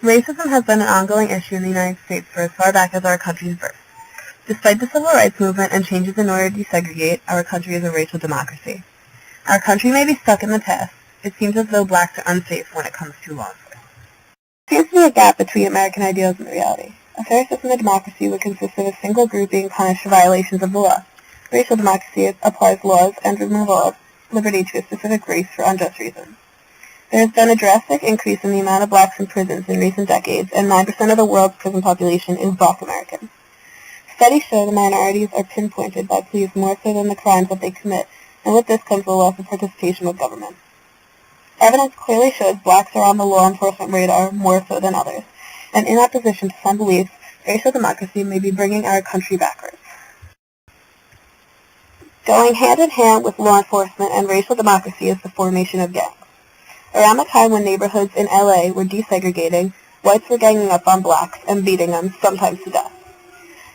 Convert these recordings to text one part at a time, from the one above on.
Racism has been an ongoing issue in the United States for as far back as our country's birth. Despite the civil rights movement and changes in order to desegregate, our country is a racial democracy. Our country may be stuck in the past. It seems as though blacks are unsafe when it comes to law enforcement. There seems to be a gap between American ideals and reality. A fair system of democracy would consist of a single group being punished for violations of the law. Racial democracy applies laws and removal of liberty to a specific race for unjust reasons. There has been a drastic increase in the amount of blacks in prisons in recent decades, and 9% of the world's prison population is black American. Studies show the minorities are pinpointed by police more so than the crimes that they commit, and with this comes the loss of participation with government. Evidence clearly shows blacks are on the law enforcement radar more so than others, and in opposition to some beliefs, racial democracy may be bringing our country backwards. Going hand in hand with law enforcement and racial democracy is the formation of gangs. Around the time when neighborhoods in LA were desegregating, whites were ganging up on blacks and beating them, sometimes to death.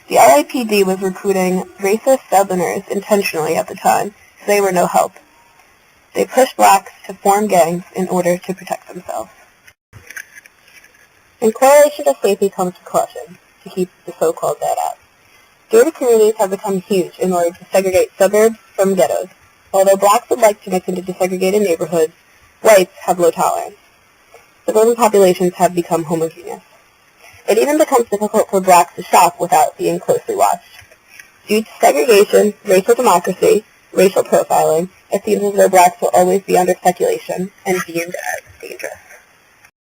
The LAPD was recruiting racist Southerners intentionally at the time, so they were no help. They pushed blacks to form gangs in order to protect themselves. In correlation to safety comes precaution, to keep the so-called bad out. Gated communities have become huge in order to segregate suburbs from ghettos. Although blacks would like to mix into desegregated neighborhoods, whites have low tolerance. Suburban populations have become homogeneous. It even becomes difficult for blacks to shop without being closely watched. Due to segregation, racial democracy, racial profiling, it seems as though blacks will always be under speculation and deemed as dangerous.